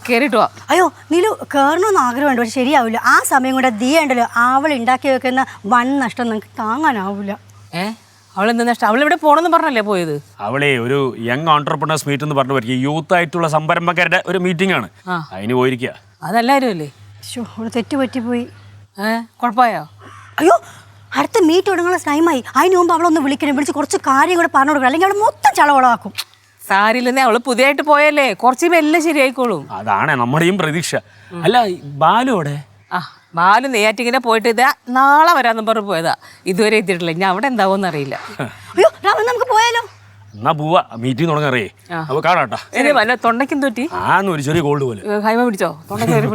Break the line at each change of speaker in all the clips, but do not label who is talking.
കേറിട്ടോ.
അയ്യോ നീലു കയറണമെന്ന് ആഗ്രഹമുണ്ട്, പക്ഷെ ശരിയാവില്ല. ആ സമയം കൊണ്ട് ദിയ ഉണ്ടല്ലോ, അവൾ ഉണ്ടാക്കി വെക്കുന്ന വൻ നഷ്ടം നിങ്ങൾക്ക് താങ്ങാനാവില്ല.
അവളെന്താ നഷ്ടം? അവളിവിടെ പോണെന്ന് പറഞ്ഞല്ലേ പോയത്?
അവളെ ഒരു യങ് ഓൺടർപ്രണേഴ്സ് മീറ്റ് എന്ന് പറഞ്ഞു പറ്റും, യൂത്ത് ആയിട്ടുള്ള സംരംഭക്കാരുടെ ഒരു മീറ്റിംഗ് ആണ്, അതിന് പോയിരിക്കുക.
അതെല്ലാരും അല്ലേ?
തെറ്റ് പറ്റിപ്പോയി.
കുഴപ്പമായോ?
അയ്യോ അടുത്ത മീറ്റ് തുടങ്ങുന്ന ടൈമായി. അതിന് മുമ്പ് അവളൊന്ന് വിളിക്കണം, വിളിച്ച് കുറച്ച് കാര്യം കൂടെ പറഞ്ഞു കൊടുക്കണം, അല്ലെങ്കിൽ അവൾ മൊത്തം ചളവളാക്കും.
സാരില്ലെന്നേ, അവള് പുതിയതായിട്ട് പോയല്ലേ, കുറച്ച് എല്ലാം ശരിയായിക്കോളും.
അതാണ് നമ്മുടെയും പ്രതീക്ഷ. അല്ല ബാലു അവിടെ?
ബാലു നെയ്യാറ്റിങ്ങനെ പോയിട്ട് ഇതാ നാളെ വരാന്ന് പറഞ്ഞു പോയതാ, ഇതുവരെ എത്തിയിട്ടില്ല. ഞാൻ അവിടെ എന്താവോന്ന് അറിയില്ല.
അയ്യോ നമുക്ക് പോയാലോ?
എന്നാ പോവാ, മീറ്റിംഗ് തുടങ്ങാറിയേ. അപ്പൊ കാണാട്ടാ.
വല്ല തൊണ്ടയ്ക്കും തൊറ്റി
ഒരു ചെറിയ കോൾഡ് പോലെ.
ഹൈമ പിടിച്ചോ?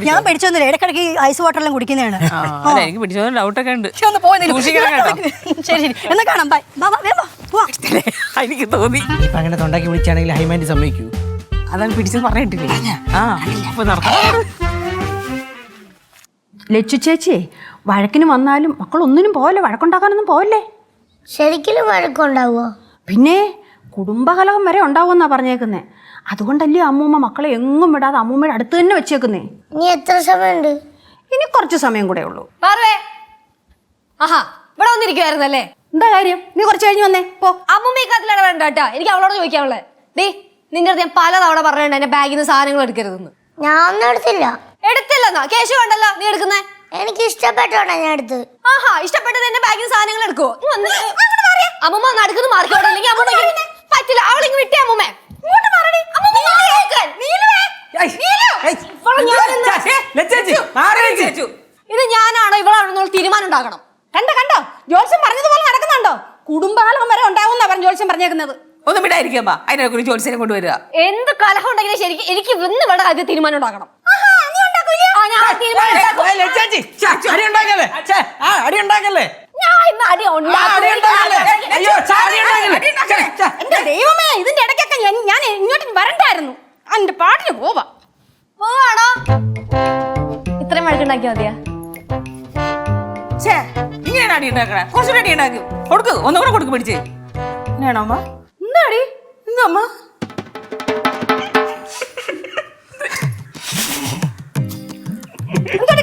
ഞാൻ പിടിച്ചൊന്നുമില്ല, ഇടക്കിടക്ക് ഐസ് വാട്ടർ എല്ലാം കുടിക്കുന്നതാണ്.
എനിക്ക് പിടിച്ചോ ഡൗട്ടൊക്കെ ഉണ്ട്.
ശരി എന്നാ കാണാം, ബൈ.
എനിക്ക് തോന്നി
അങ്ങനെ തൊണ്ടാക്കി വിളിച്ചാണെങ്കിൽ ഹൈമാൻഡ് സമ്മതിക്കൂ.
അതാണ് പിടിച്ചത് പറഞ്ഞിട്ടില്ലേ?
ലച്ചു ചേച്ചി വഴക്കിന് വന്നാലും മക്കൾ ഒന്നിനും പോവല്ലേ, വഴക്കുണ്ടാക്കാനൊന്നും പോവല്ലേ.
ശരിക്കും വഴക്കുണ്ടാവോ?
പിന്നെ കുടുംബകലഹം വരെ ഉണ്ടാവുമെന്നാ പറഞ്ഞേക്കുന്നേ. അതുകൊണ്ടല്ലേ അമ്മൂമ്മ മക്കളെ എങ്ങും വിടാതെ അമ്മൂമ്മയുടെ അടുത്ത് തന്നെ വെച്ചേക്കുന്നേ.
ഇനി എത്ര സമയമുണ്ട്?
ഇനി കുറച്ച് സമയം കൂടെ ഉള്ളൂ.
ആഹാ ഇവിടെ വന്നിരിക്കുവായിരുന്നല്ലേ?
എന്താ കാര്യം? നീ കുറച്ച് കഴിഞ്ഞ് വന്നേ പോ.
അമ്മൂമ്മ ഈ കത്തിലട വേണ്ട കേട്ടാ, എനിക്ക് അവളോട് ചോദിക്കാനുള്ളേ. ഡീ നിന്റെ അടുത്ത് ഞാൻ പലതവണ പറഞ്ഞിട്ടുണ്ട് എന്റെ ബാഗിൽ നിന്ന് സാധനങ്ങൾ എടുക്കരുതെന്ന്.
ഞാൻ ഒന്നും എടുത്തില്ല.
എടുത്തില്ലെന്നാ? കേശു വേണ്ടല്ലോ നീ എടുക്കുന്നേ.
എനിക്ക് ഇഷ്ടപ്പെട്ടോണ്ടാ ഞാൻ എടുത്ത്.
ആഹാ ഇഷ്ടപ്പെട്ടത് എന്റെ ബാഗിൽ സാധനങ്ങൾ എടുക്കുവോ? അമ്മൂമ്മ നടക്കുന്നു മാർക്കോടെ, അല്ലെങ്കിൽ അമ്മൂമ്മ പറ്റില്ല. അവളിങ്ങ് വിട്ടേ അമ്മൂമ്മേ. ഇത് ഞാനാണോ ഇവളാണോ തീരുമാനം ഉണ്ടാക്കണം.
കണ്ടോ ജോത്സ്യം പറഞ്ഞതുപോലെ നടക്കുന്നുണ്ടോ? കുടുംബകലഹം വരെ ഉണ്ടാവുന്നാ പറഞ്ഞു ജോത്സ്യം പറഞ്ഞേക്കുന്നത്.
ഒന്നും വിടായിരിക്കാം, അതിനൊക്കെ ജോത്സ്യനെ കൊണ്ടുവരിക.
എന്ത് കലഹം ഉണ്ടെങ്കിലും ശരിക്കും എനിക്ക് ഇന്ന് ഇവിടെ ആദ്യം തീരുമാനം ഉണ്ടാക്കണം.
ദൈവമേ ഇതിന്റെ ഇടയ്ക്കൊക്കെ ഞാൻ ഇങ്ങോട്ട് വരണ്ടായിരുന്നു. എന്റെ പാട്ടിന്
പോവാണോ? ഇത്രയും വഴക്കുണ്ടാക്കിയാ മതിയാ?
ഇങ്ങനെയാണ് അടി ഉണ്ടാക്കണേ. കുറച്ചുകൂടെ അടി ഉണ്ടാക്കി കൊടുക്ക്, ഒന്നുകൂടെ കൊടുക്ക് പിടിച്ച്. ഇങ്ങനെയാണോ അമ്മ?
എന്താടി
എന്താ അമ്മ?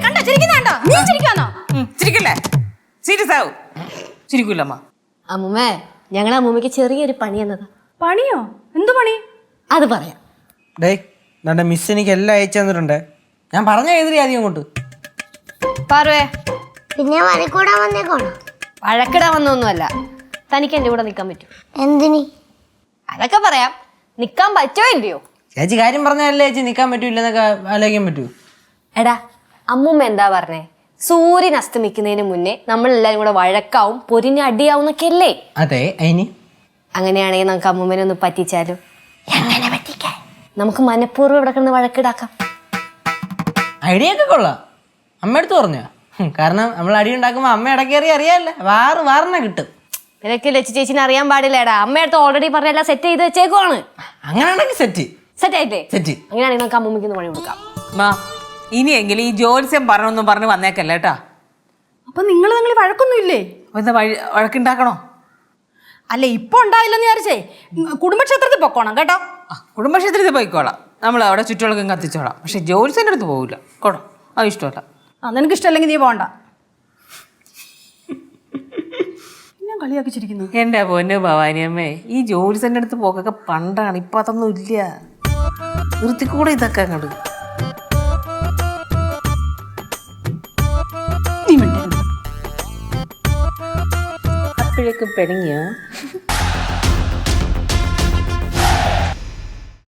കണ്ടോ ചിരിക്കുന്നുണ്ടോ? നീ ചിരിക്കാന്നോ?
ചിരിക്കല്ലേ? സീരിയസ് ആവും. ചിരിക്കൂല അമ്മ.
അമ്മൂമ്മേ ഞങ്ങളെ അമ്മൂമ്മക്ക് ചെറിയൊരു പണി എന്നതാ.
പണിയോ? എന്തു പണി?
അത് പറയാം.
ഡേ മിസ് എനിക്ക് എല്ലാം അയച്ചു തന്നിട്ടുണ്ട്. ഞാൻ പറഞ്ഞ എതിരി ആദ്യം അങ്ങോട്ട്
പാർവേ.
പിന്നെ വഴക്കൂടാൻ വന്നേക്കോണോ?
വഴക്കിടാൻ വന്നൊന്നുമല്ല, തനിക്ക് എന്റെ കൂടെ നിക്കാൻ പറ്റും.
എന്തിനി?
അതൊക്കെ പറയാം. നിക്കാൻ പറ്റോ ഇല്ലയോ?
ചേച്ചി കാര്യം പറഞ്ഞല്ലേ ചേച്ചി, നിൽക്കാൻ പറ്റൂലെന്നൊക്കെ ആലോചിക്കാൻ പറ്റൂ.
എടാ അമ്മൂമ്മ എന്താ പറഞ്ഞേ? സൂര്യൻ അസ്തമിക്കുന്നതിന് മുന്നേ നമ്മൾ എല്ലാരും കൂടെ വഴക്കാവും, പൊരിഞ്ഞ് അടിയാവുന്നൊക്കെ അല്ലേ?
അതെ. അതിന്
അങ്ങനെയാണെങ്കിൽ നമുക്ക് അമ്മൂമ്മനെ ഒന്ന് പറ്റിച്ചാലും. എങ്ങനെ പറ്റിക്കാൻ? നമുക്ക് മനഃപൂർവ്വം ഇവിടെ കിടന്ന് വഴക്കിടാക്കാം.
ഐഡിയ ഒക്കെ കൊള്ളാം. അമ്മ എടുത്ത് പറഞ്ഞോ? കാരണം നമ്മൾ അടി ഉണ്ടാക്കുമ്പോ അമ്മ ഇടക്കേറി അറിയാല്ലേ, വാറിനെ കിട്ടും.
നിനക്ക് ലച്ചു ചേച്ചിനെ അറിയാൻ പാടില്ലേടാ. അമ്മയടുത്ത് ഓൾറെഡി പറഞ്ഞെല്ലാം സെറ്റ് ചെയ്ത് വെച്ചേക്കുവാണ്.
അങ്ങനെയാണെങ്കിൽ
സെറ്റ് ആയിട്ടേ?
സെറ്റ്.
അങ്ങനെയാണെങ്കിൽ നമുക്ക് അമ്മൂമ്മയ്ക്ക് പണി കൊടുക്കാം.
ഇനിയെങ്കിലും ഈ ജോത്സ്യം പറഞ്ഞൊന്നും പറഞ്ഞ് വന്നേക്കല്ലേ കേട്ടാ.
അപ്പൊ നിങ്ങൾ വഴക്കൊന്നും ഇല്ലേ?
എന്താ വഴക്കുണ്ടാക്കണോ?
അല്ല ഇപ്പൊ ഉണ്ടായില്ലെന്ന് വിചാരിച്ചേ കുടുംബക്ഷേത്രത്തിൽ പൊക്കോണം കേട്ടോ.
കുടുംബക്ഷേത്രത്തിൽ പോയിക്കോളാം, നമ്മൾ അവിടെ ചുറ്റുവിളക്കം കത്തിച്ചോളാം. പക്ഷെ ജോത്സ്യൻ്റെ അടുത്ത് പോകില്ല കേട്ടോ, അത് ഇഷ്ടമല്ല.
നിനക്ക് ഇഷ്ടമല്ലെങ്കിൽ നീ പോകണ്ട. ഞാൻ കളിയാക്കിച്ചിരിക്കുന്നു.
എൻ്റെ പൊന്നു ഭവാനിയമ്മേ, ഈ ജോത്സ്യൻ്റെ അടുത്ത് പോക്കൊക്കെ പണ്ടാണ്, ഇപ്പം അതൊന്നും ഇല്ല. നിർത്തിക്കൂടെ ഇതൊക്കെ അങ്ങോട്ട്. അപ്പോഴേക്കും പിണങ്ങിയോ?